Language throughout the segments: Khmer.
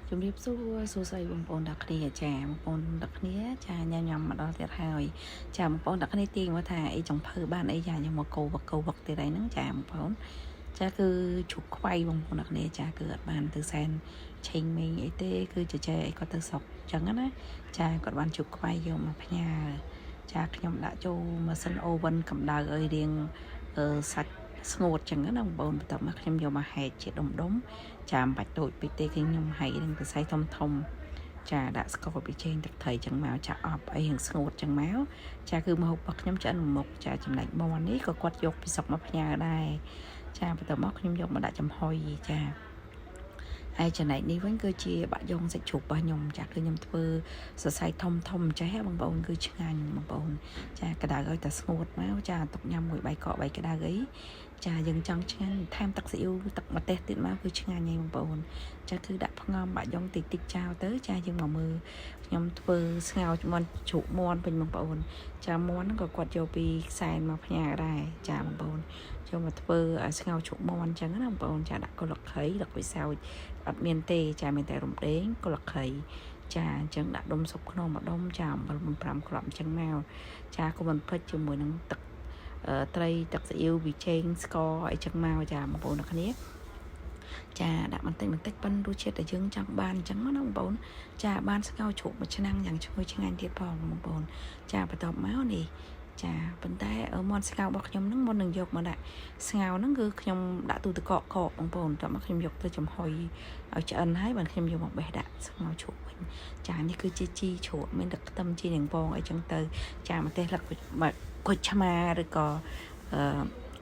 ជំរាបសួរសួស្តីបងប្អូនទាំងគ្នាចាបងប្អូនទាំងគ្នាចាញ៉ាំមកដល់ទៀតហើយចាបងប្អូនទាំងគ្នាទាញមកថាអីចង់ភើបានអីចាខ្ញុំមកកោវឹកទៀតហើយហ្នឹងចាបងប្អូនចាគឺជុកខ្វៃបងប្អូនទាំងគ្នាចាគឺអត់បានទៅសែនឆេងមេងអីទេគឺជជែអីគាត់ទៅស្រុកអញ្ចឹងណាចាគាត់បានជុកខ្វៃយកមកផ្ញើចាខ្ញុំដាក់ចូលម៉ាស៊ីនអូវិនកម្ដៅឲ្យរៀងសាច់ស្ងួតចឹងណាបងប្អូនបន្ទាប់មកខ្ញុំយកមកហែកជាដុំចាមិនបាច់តូចពេកទេខ្ញុំហែកនឹងសរសៃធំចាដាក់ស្ករប៊ីចេងទឹកត្រីចឹងមកចាអប់អីហ្នឹងស្ងួតចឹងមកចាគឺម្ហូបរបស់ខ្ញុំឆ្អិនមុខចាចំណែកមាន់នេះក៏គាត់យកពីស្រុកមកផ្ញើដែរចាបន្ទាប់មកខ្ញុំយកមកដាក់ចំហុយចាហើយចំណែកនេះវិញគឺជាបាក់យ៉ុងសាច់ជ្រូករបស់ខ្ញុំចាគឺខ្ញុំធ្វើសរសៃធំចេះបងប្អូនគឺឆ្ងាញ់បងប្អូនចាក្តៅឲ្យតែស្ងួតមកចាទុកញ៉ាំមួយបាយកកបាយក្តៅអីចាយើងចង់ឆ្ងាញ់ថែមទឹកស៊ីអ៊ូទឹកម្ទេសទៀតមកគឺឆ្ងាញ់ហើយបងប្អូនចាគឺដាក់ផ្ងំបាក់យ៉ុងតិចចោលទៅចាយើងមកមើលខ្ញុំធ្វើស្ងោរមាន់ជ្រូកមាន់វិញបងប្អូនចាមាន់ហ្នឹងក៏គាត់យកពីខ្សែមកផ្ញើដែរចាបងប្អូនចូលមកធ្វើស្ងោរជ្រូកមាន់អញ្ចឹងណាបងប្អូនចាដាក់កុលខីដាក់វិសោចអត់មានទេចាមានតែរំដេងកុលខីចាអញ្ចឹងដាក់ដុំស៊ុបខ្នុរមួយដុំចាអំបិល5គ្រាប់អញ្ចឹងមកចាក៏មិនភ្លេចជាមួយនឹងទឹកត្រីទឹកស៊ីអ៊ីវវីចេងស្ករអីចឹងមកចាបងប្អូនអ្នកគ្នាចាដាក់បន្តិចប៉ិនរសជាតិដែលយើងចង់បានអញ្ចឹងណាបងប្អូនចាបានស្ងោរជ្រូកមួយឆ្នាំងយ៉ាងឈ្ងុយឆ្ងាញ់ទៀតផងបងប្អូនចាបន្ទាប់មកនេះចាប៉ុន្តែមាន់ស្ងោររបស់ខ្ញុំហ្នឹងមុននឹងយកមកដាក់ស្ងោរហ្នឹងគឺខ្ញុំដាក់ទូទឹកកកបងប្អូនតោះមកខ្ញុំយកទៅចំហុយឲ្យឆ្អិនហើយបានខ្ញុំយកមកបេះដាក់ស្ងោរជ្រូកវិញចានេះគឺជាជីជ្រូកមានទឹកខ្ទឹមជីនាងវងអីចឹងទៅចាម្ទេសលឹកគុជឆ្មាឬក៏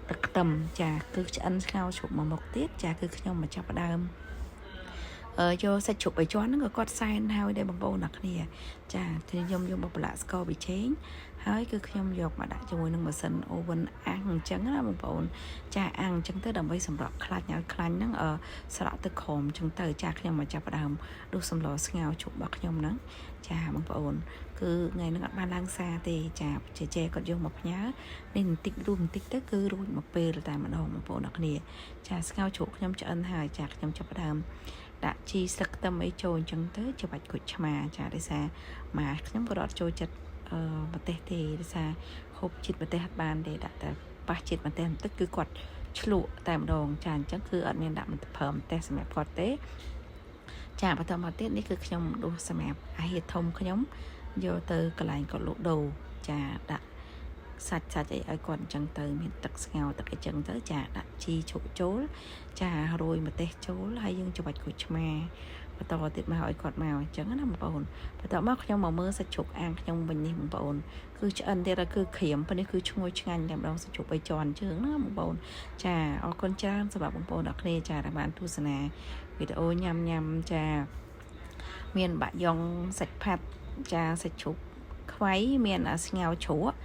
ទឹកខ្ទឹមចាគឺឆ្អិនស្ងោរជ្រូកមួយមុខទៀតចាគឺខ្ញុំមកចាប់ផ្ដើមយកសាច់ជ្រូកបីជាន់ហ្នឹងក៏គាត់សែនហើយដែរបងប្អូនអ្នកគ្នាចាខ្ញុំយកមកប្រឡាក់ស្ករប៊ីចេងហើយគឺខ្ញុំយកមកដាក់ជាមួយនឹងម៉ាស៊ីនអូវិនអាំងអញ្ចឹងណាបងប្អូនចាអាំងអញ្ចឹងទៅដើម្បីសម្រាប់ខ្លាញ់ឲ្យខ្លាញ់ហ្នឹងស្រក់ទឹកក្រោមអញ្ចឹងទៅចាខ្ញុំមកចាប់ផ្ដើមដួសសម្លស្ងោរជ្រូករបស់ខ្ញុំហ្នឹងចាបងប្អូនគឺថ្ងៃហ្នឹងអត់បានឡើងសារទេចាជែគាត់យកមកផ្ញើនេះបន្តិចរួចបន្តិចទៅគឺរួចមកពេលតែម្ដងបងប្អូនអ្នកគ្នាចាស្ងោរជ្រូកខ្ញុំឆ្អិនហើយចាខ្ញុំចាប់ផ្ដើមដាក់ជីស្លឹកខ្ទឹមអីចូលអញ្ចឹងទៅច្បាច់គុជឆ្មាចាដោយសារម៉ាខ្ញុំក៏អត់ចូលចិត្តម្ទេសទេដោយសារហូបជាតិម្ទេសអត់បានទេដាក់តែប៉ះជាតិម្ទេសបន្តិចគឺគាត់ឆ្លក់តែម្ដងចាអញ្ចឹងគឺអត់មានដាក់ព្រើម្ទេសសម្រាប់គាត់ទេចាបន្តមកទៀតនេះគឺខ្ញុំដួសសម្រាប់អាហារធំខ្ញុំយកទៅកន្លែងគាត់លក់ដូរចាដាក់សាច់អីឲ្យគាត់អញ្ចឹងទៅមានទឹកស្ងោរទឹកអីចឹងទៅចាដាក់ជីជ្រូកចូលចារោយម្ទេសចូលហើយយើងច្របាច់ក្រូចឆ្មាបន្តទៀតមកឲ្យគាត់មកអញ្ចឹងណាបងប្អូនបន្តមកខ្ញុំមកមើលសាច់ជ្រូកអាំងខ្ញុំវិញនេះបងប្អូនគឺឆ្អិនទៀតគឺក្រៀមប៉ុន្តែគឺឈ្ងុយឆ្ងាញ់តែម្ដងសាច់ជ្រូកបីជាន់ជើងណាបងប្អូនចាអរគុណច្រើនសម្រាប់បងប្អូនអ្នកគ្នាចាដែលបានទស្សនាវីដេអូញ៉ាំចាមានបាក់យ៉ុងសាច់ផាត់ចាសាច់ជ្រូកខ្វៃមានស្ងោរជ្រក់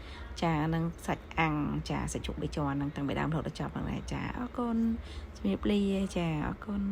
ចានឹងសាច់អាំងចាសាច់ជ្រូកបីជាន់នឹងតាំងពីដើមរហូតដល់ចប់ហ្នឹងដែរចាអរគុណជំរាបលាចាអរគុណ